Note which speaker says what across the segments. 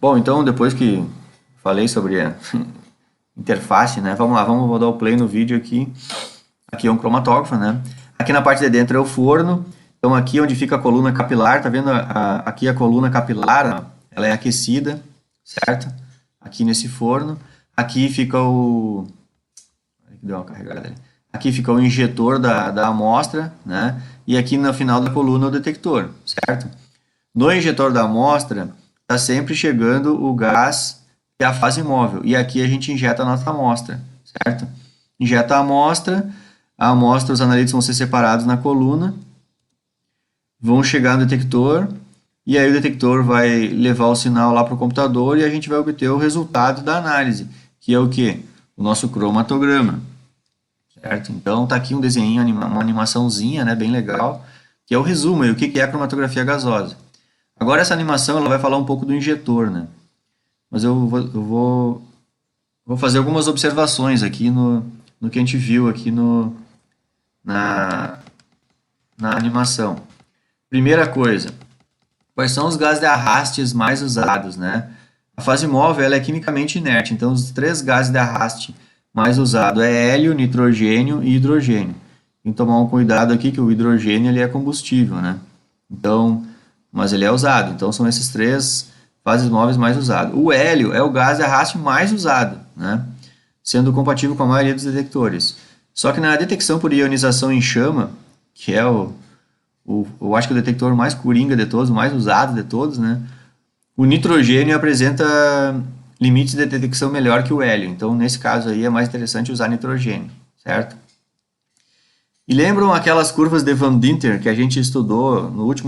Speaker 1: Bom, então depois que falei sobre a interface, né? Vamos lá, vamos dar o play no vídeo aqui. Aqui é um cromatógrafo, né? Aqui na parte de dentro é o forno. Então aqui onde fica a coluna capilar, tá vendo aqui a coluna capilar, ó, ela é aquecida, certo? Aqui nesse forno. Aqui fica o... Deu uma carregada ali. Aqui fica o injetor da amostra, né? E aqui no final da coluna o detector, certo? No injetor da amostra está sempre chegando o gás que é a fase móvel. E aqui a gente injeta a nossa amostra, certo? Injeta a amostra, os analíticos vão ser separados na coluna, vão chegar no detector, e aí o detector vai levar o sinal lá para o computador e a gente vai obter o resultado da análise, que é o quê? O nosso cromatograma, certo? Então tá aqui um desenho, uma animaçãozinha, né, bem legal, que é o resumo aí, o que é a cromatografia gasosa. Agora essa animação ela vai falar um pouco do injetor, né? Mas vou fazer algumas observações aqui no que a gente viu aqui na, na animação. Primeira coisa, quais são os gases de arrastes mais usados, né? A fase móvel ela é quimicamente inerte, então os três gases de arraste mais usados é hélio, nitrogênio e hidrogênio. Tem que tomar um cuidado aqui que o hidrogênio ele é combustível, né? Então, mas ele é usado. Então são esses três fases móveis mais usados. O hélio é o gás de arraste mais usado, né? Sendo compatível com a maioria dos detectores. Só que na detecção por ionização em chama, que é eu acho que o detector mais coringa de todos, o mais usado de todos, né? O nitrogênio apresenta limites de detecção melhor que o hélio. Então, nesse caso aí, é mais interessante usar nitrogênio, certo? E lembram aquelas curvas de Van Dinter que a gente estudou nos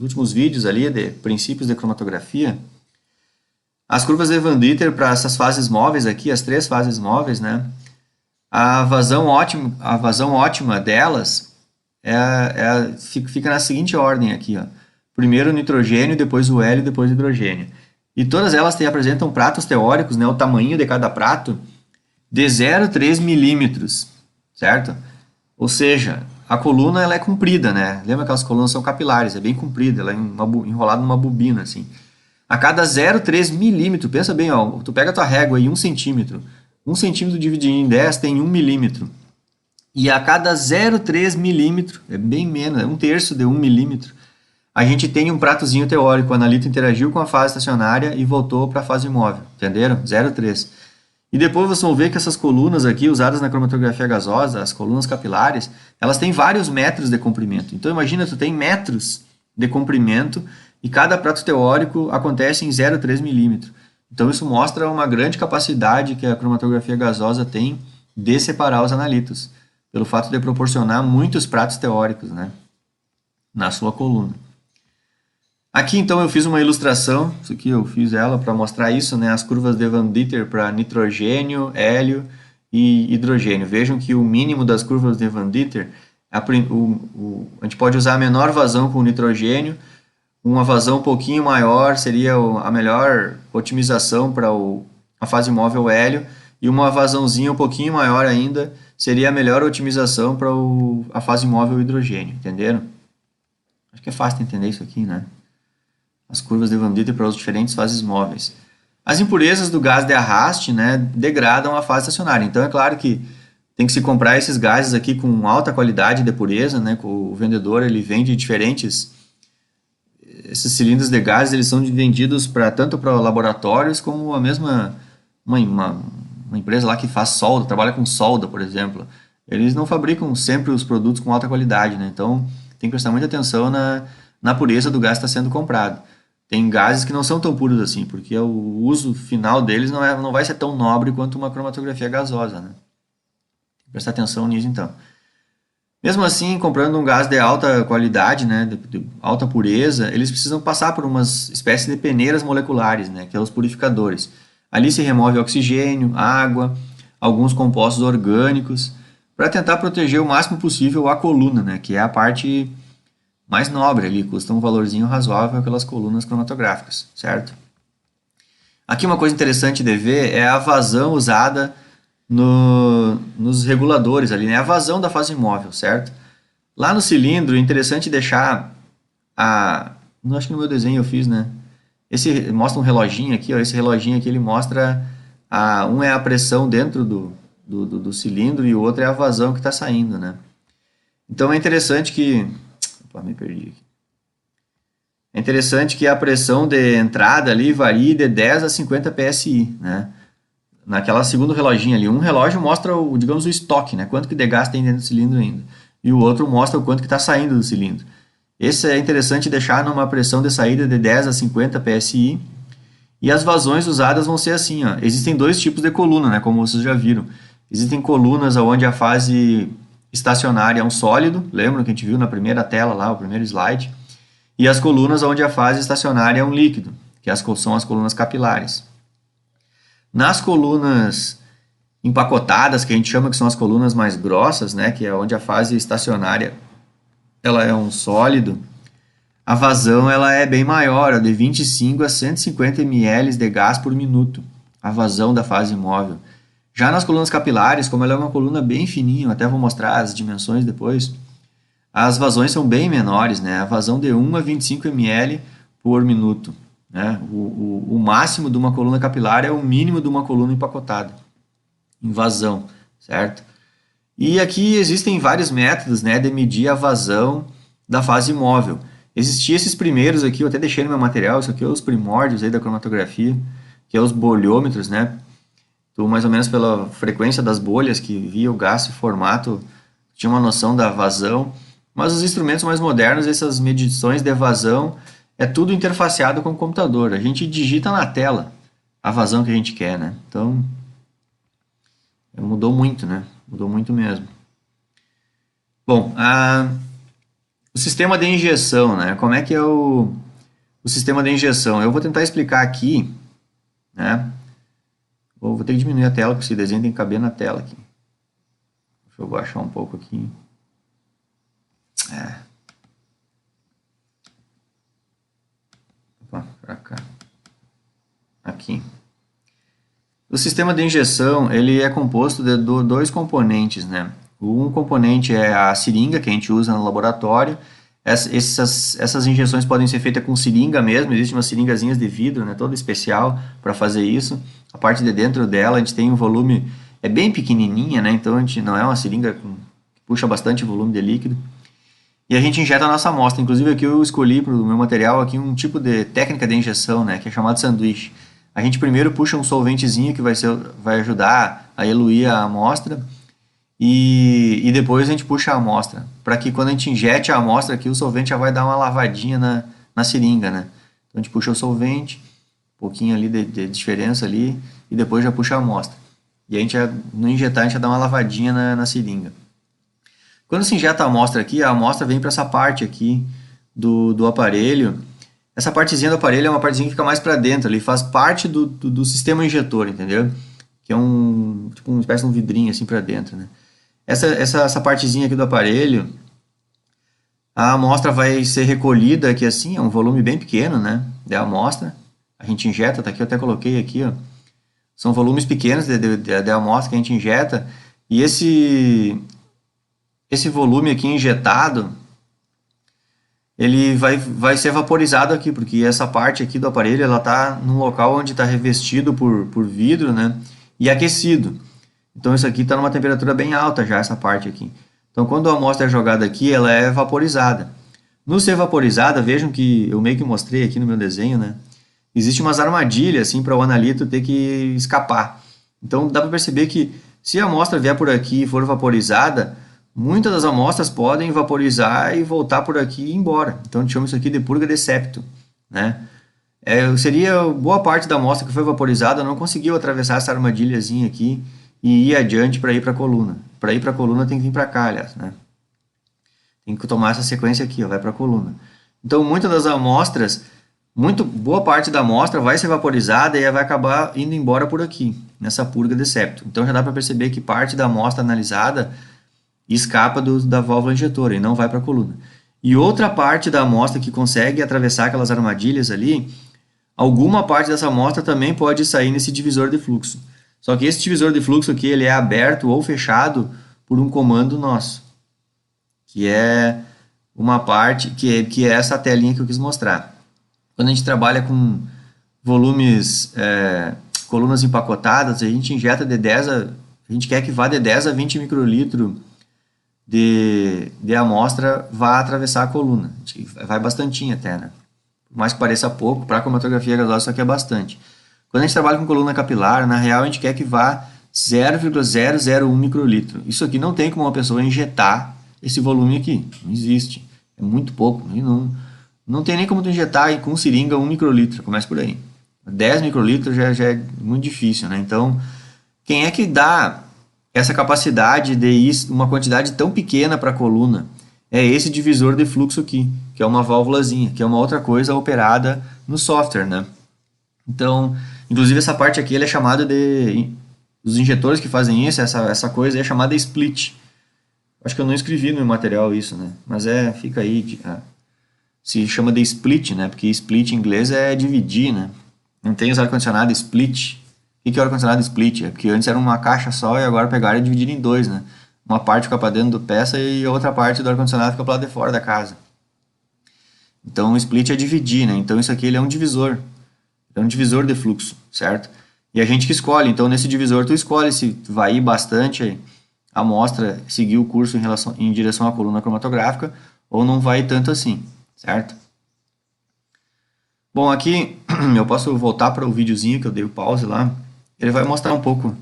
Speaker 1: últimos vídeos ali de princípios de cromatografia? As curvas de Van Dinter para essas fases móveis aqui, as três fases móveis, né? A vazão ótima delas fica na seguinte ordem aqui, ó. Primeiro o nitrogênio, depois o hélio, depois o hidrogênio. E todas elas apresentam pratos teóricos, né? O tamanho de cada prato de 0,3 milímetros, certo? Ou seja, a coluna ela é comprida, né? Lembra que as colunas são capilares, é bem comprida, ela é enrolada numa bobina, assim. A cada 0,3 milímetro, pensa bem, ó, tu pega a tua régua aí, 1 centímetro. 1 centímetro dividido em 10 tem 1 milímetro. E a cada 0,3 milímetro, é bem menos, é 1/3 de 1 milímetro, a gente tem um pratozinho teórico. O analito interagiu com a fase estacionária e voltou para a fase móvel, entenderam? 0,3. E depois vocês vão ver que essas colunas aqui, usadas na cromatografia gasosa, as colunas capilares, elas têm vários metros de comprimento. Então imagina, tu tem metros de comprimento e cada prato teórico acontece em 0,3 milímetro. Então isso mostra uma grande capacidade que a cromatografia gasosa tem de separar os analitos, pelo fato de proporcionar muitos pratos teóricos, né, na sua coluna. Aqui então eu fiz uma ilustração, isso aqui eu fiz ela para mostrar isso, né, as curvas de Van Dieter para nitrogênio, hélio e hidrogênio. Vejam que o mínimo das curvas de Van Dieter, a gente pode usar a menor vazão com o nitrogênio, uma vazão um pouquinho maior seria a melhor otimização para a fase móvel hélio, e uma vazãozinha um pouquinho maior ainda seria a melhor otimização para a fase móvel hidrogênio, entenderam? Acho que é fácil de entender isso aqui, né? As curvas de Van Dieter para as diferentes fases móveis. As impurezas do gás de arraste, né, degradam a fase estacionária. Então, é claro que tem que se comprar esses gases aqui com alta qualidade de pureza, né? O vendedor ele vende diferentes... Esses cilindros de gases eles são vendidos tanto para laboratórios como a mesma... Uma empresa lá que faz solda, trabalha com solda, por exemplo. Eles não fabricam sempre os produtos com alta qualidade, né? Então, tem que prestar muita atenção na pureza do gás que está sendo comprado. Tem gases que não são tão puros assim, porque o uso final deles não vai ser tão nobre quanto uma cromatografia gasosa, né? Tem que prestar atenção nisso, então. Mesmo assim, comprando um gás de alta qualidade, né, de alta pureza, eles precisam passar por umas espécies de peneiras moleculares, né, que são os purificadores. Ali se remove oxigênio, água, alguns compostos orgânicos, para tentar proteger o máximo possível a coluna, né, que é a parte mais nobre ali, custa um valorzinho razoável aquelas colunas cromatográficas, certo? Aqui uma coisa interessante de ver é a vazão usada nos reguladores ali, né? A vazão da fase móvel, certo? Lá no cilindro, é interessante deixar acho que no meu desenho eu fiz, né? Esse mostra um reloginho aqui, ó, esse reloginho aqui ele mostra, um é a pressão dentro do cilindro e o outro é a vazão que está saindo, né? Então é interessante que... Opa, me perdi aqui. É interessante que a pressão de entrada ali varie de 10 a 50 psi, né? Naquela segundo reloginho ali, um relógio mostra, digamos, o estoque, né? Quanto que de gás tem dentro do cilindro ainda. E o outro mostra o quanto que está saindo do cilindro. Esse é interessante deixar numa pressão de saída de 10 a 50 psi. E as vazões usadas vão ser assim, ó. Existem dois tipos de coluna, né? Como vocês já viram. Existem colunas onde a fase estacionária é um sólido, lembram que a gente viu na primeira tela lá, o primeiro slide. E as colunas onde a fase estacionária é um líquido, que são as colunas capilares. Nas colunas empacotadas, que a gente chama que são as colunas mais grossas, né, que é onde a fase estacionária ela é um sólido, a vazão ela é bem maior, de 25 a 150 ml de gás por minuto, a vazão da fase móvel. Já nas colunas capilares, como ela é uma coluna bem fininha, eu até vou mostrar as dimensões depois, as vazões são bem menores, né? A vazão de 1 a 25 ml por minuto. Né? O máximo de uma coluna capilar é o mínimo de uma coluna empacotada, em vazão, certo? E aqui existem vários métodos, né, de medir a vazão da fase móvel. Existiam esses primeiros aqui, eu até deixei no meu material, isso aqui é os primórdios aí da cromatografia, que é os bolhômetros, né? Então, mais ou menos pela frequência das bolhas que via o gás e formato, tinha uma noção da vazão. Mas os instrumentos mais modernos, essas medições de vazão, é tudo interfaceado com o computador. A gente digita na tela a vazão que a gente quer, né? Então, mudou muito, né? Mudou muito mesmo. Bom, o sistema de injeção, né? Como é que é o sistema de injeção? Eu vou tentar explicar aqui, né? Vou ter que diminuir a tela, porque esse desenho tem que caber na tela aqui. Deixa eu baixar um pouco aqui. Opa, pra cá. Aqui. O sistema de injeção, ele é composto de dois componentes, né? Um componente é a seringa que a gente usa no laboratório. Essas injeções podem ser feitas com seringa mesmo, existem umas seringazinhas de vidro, né, toda especial para fazer isso. A parte de dentro dela a gente tem um volume, é bem pequenininha, né, então a gente não é uma seringa que puxa bastante volume de líquido. E a gente injeta a nossa amostra. Inclusive aqui eu escolhi para o meu material aqui um tipo de técnica de injeção, né, que é chamado sanduíche. A gente primeiro puxa um solventezinho que vai ajudar a eluir a amostra. E depois a gente puxa a amostra, para que quando a gente injete a amostra aqui, o solvente já vai dar uma lavadinha na seringa, né? Então a gente puxa o solvente, um pouquinho ali de diferença ali, e depois já puxa a amostra. E a gente, no injetar, a gente já dá uma lavadinha na seringa. Quando se injeta a amostra aqui, a amostra vem para essa parte aqui do aparelho. Essa partezinha do aparelho é uma partezinha que fica mais para dentro, ali faz parte do sistema injetor, entendeu? Que é tipo uma espécie de um vidrinho assim para dentro, né? Essa partezinha aqui do aparelho, a amostra vai ser recolhida aqui assim, é um volume bem pequeno, né, da amostra. A gente injeta, tá aqui, eu até coloquei aqui, ó. São volumes pequenos de amostra que a gente injeta. E esse volume aqui injetado, ele vai ser vaporizado aqui, porque essa parte aqui do aparelho, ela tá num local onde está revestido por vidro, né, e aquecido. Então isso aqui está numa temperatura bem alta já, essa parte aqui. Então quando a amostra é jogada aqui, ela é vaporizada. No ser vaporizada, vejam que eu meio que mostrei aqui no meu desenho, né? Existe umas armadilhas assim para o analito ter que escapar. Então dá para perceber que se a amostra vier por aqui e for vaporizada, muitas das amostras podem vaporizar e voltar por aqui e ir embora. Então a gente chama isso aqui de purga de septo, né? Seria boa parte da amostra que foi vaporizada não conseguiu atravessar essa armadilhazinha aqui e ir adiante para ir para a coluna. Para ir para a coluna tem que vir para cá, aliás, né? Tem que tomar essa sequência aqui, ó, vai para a coluna. Então, muitas das amostras, boa parte da amostra vai ser vaporizada e vai acabar indo embora por aqui, nessa purga de septo. Então, já dá para perceber que parte da amostra analisada escapa da válvula injetora e não vai para a coluna. E outra parte da amostra que consegue atravessar aquelas armadilhas ali, alguma parte dessa amostra também pode sair nesse divisor de fluxo. Só que esse divisor de fluxo aqui, ele é aberto ou fechado por um comando nosso, que é uma parte, que é essa telinha que eu quis mostrar. Quando a gente trabalha com volumes, colunas empacotadas, a gente injeta a gente quer que vá de 10 a 20 microlitros de amostra vá atravessar a coluna. Vai bastantinho até, né? Por mais que pareça pouco, para a cromatografia gasosa isso aqui é bastante. Quando a gente trabalha com coluna capilar, na real a gente quer que vá 0,001 microlitro. Isso aqui não tem como uma pessoa injetar esse volume aqui. Não existe. É muito pouco. Não tem nem como tu injetar com seringa 1 microlitro. Começa por aí. 10 microlitros já é muito difícil, né? Então, quem é que dá essa capacidade de ir uma quantidade tão pequena para a coluna? É esse divisor de fluxo aqui, que é uma válvulazinha, que é uma outra coisa operada no software, né? Então, inclusive essa parte aqui ele é chamada de... Os injetores que fazem isso, essa coisa é chamada split. Acho que eu não escrevi no meu material isso, né? Mas fica aí. Se chama de split, né? Porque split em inglês é dividir, né? Não tem os ar-condicionado split. O que é o ar-condicionado split? É porque antes era uma caixa só e agora pegaram e dividiram em dois, né? Uma parte fica para dentro do peça e a outra parte do ar-condicionado fica para lado de fora da casa. Então o split é dividir, né? Então isso aqui ele é um divisor. É um divisor de fluxo, certo? E a gente que escolhe. Então nesse divisor tu escolhe se vai ir bastante a amostra, seguir o curso em direção à coluna cromatográfica ou não vai tanto assim, certo? Bom, aqui eu posso voltar para o videozinho que eu dei o pause lá. Ele vai mostrar um pouco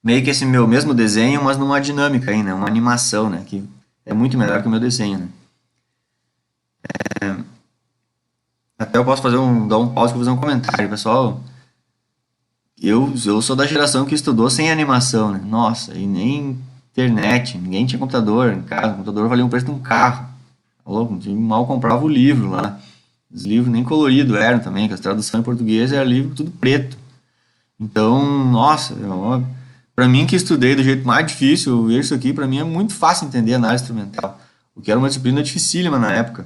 Speaker 1: meio que esse meu mesmo desenho, mas numa dinâmica aí, né? Uma animação, né? Que é muito melhor que o meu desenho, né? Até eu posso dar um pause para fazer um comentário, pessoal. Eu sou da geração que estudou sem animação, né? Nossa, e nem internet, ninguém tinha computador em casa, o computador valia o preço de um carro. Tá louco? Mal comprava o livro lá. Os livros nem coloridos eram também, que as traduções em português era livro tudo preto. Então, nossa, para mim que estudei do jeito mais difícil, ver isso aqui, para mim é muito fácil entender análise instrumental. O que era uma disciplina dificílima na época.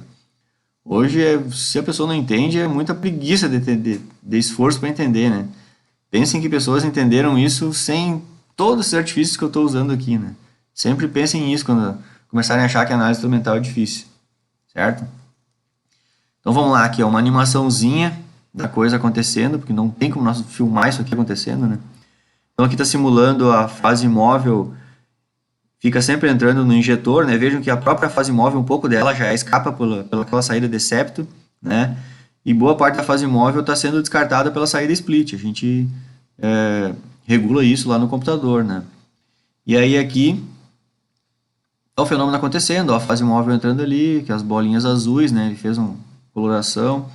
Speaker 1: Hoje, se a pessoa não entende, é muita preguiça de esforço para entender, né? Pensem que pessoas entenderam isso sem todos os artifícios que eu estou usando aqui, né? Sempre pensem nisso quando começarem a achar que a análise instrumental é difícil, certo? Então vamos lá, aqui é uma animaçãozinha da coisa acontecendo, porque não tem como nós filmar isso aqui acontecendo, né? Então aqui está simulando a fase móvel, fica sempre entrando no injetor, né? Vejam que a própria fase móvel, um pouco dela já escapa pela saída de septo, né? E boa parte da fase móvel está sendo descartada pela saída split. A gente regula isso lá no computador, né? E aí aqui é o fenômeno acontecendo, ó, a fase móvel entrando ali, que as bolinhas azuis, né? Ele fez uma coloração.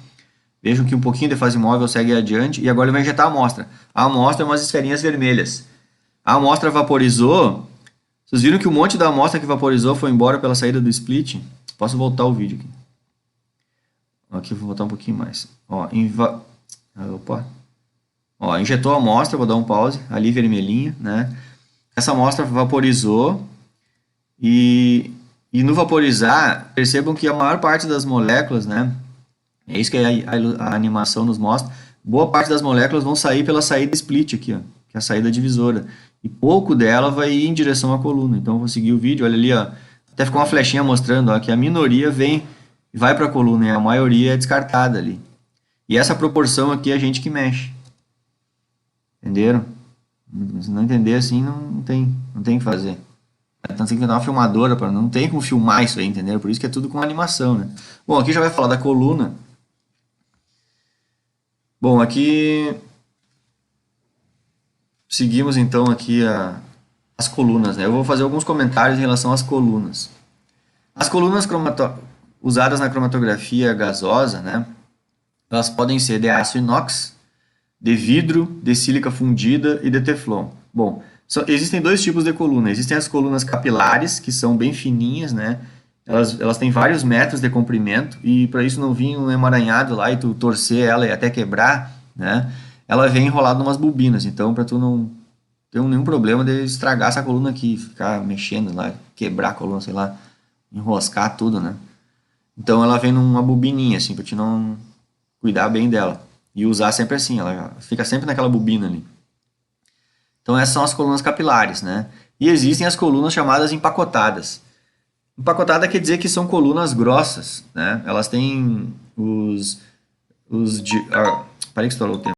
Speaker 1: Vejam que um pouquinho de fase móvel segue adiante e agora ele vai injetar a amostra. A amostra é umas esferinhas vermelhas. A amostra vaporizou. Vocês viram que um monte da amostra que vaporizou foi embora pela saída do split? Posso voltar o vídeo aqui. Aqui eu vou voltar um pouquinho mais. Ó, Opa. Ó, injetou a amostra, vou dar um pause, ali vermelhinho, né? Essa amostra vaporizou e no vaporizar, percebam que a maior parte das moléculas, né? É isso que a animação nos mostra. Boa parte das moléculas vão sair pela saída split aqui, ó, que é a saída divisora. E pouco dela vai ir em direção à coluna. Então, eu vou seguir o vídeo, olha ali, ó. Até ficou uma flechinha mostrando, ó, que a minoria vai para a coluna e a maioria é descartada ali. E essa proporção aqui é a gente que mexe. Entenderam? Se não entender assim, não tem o que fazer. Então tem que ter uma filmadora, não tem como filmar isso aí, entendeu? Por isso que é tudo com animação, né? Bom, aqui já vai falar da coluna. Bom, aqui seguimos então aqui as colunas, né? Eu vou fazer alguns comentários em relação às colunas. As colunas usadas na cromatografia gasosa, né? Elas podem ser de aço inox, de vidro, de sílica fundida e de teflon. Bom, existem dois tipos de coluna. Existem as colunas capilares, que são bem fininhas, né? Elas têm vários metros de comprimento e para isso não vir um emaranhado lá e tu torcer ela e até quebrar, né? Ela vem enrolada em umas bobinas. Então, para tu não ter nenhum problema de estragar essa coluna aqui, ficar mexendo lá, quebrar a coluna, sei lá, enroscar tudo, né? Então, ela vem numa bobininha, assim, para te não cuidar bem dela. E usar sempre assim, ela fica sempre naquela bobina ali. Então essas são as colunas capilares, né? E existem as colunas chamadas empacotadas. Empacotada quer dizer que são colunas grossas, né? Elas têm Parei que estourou o tempo.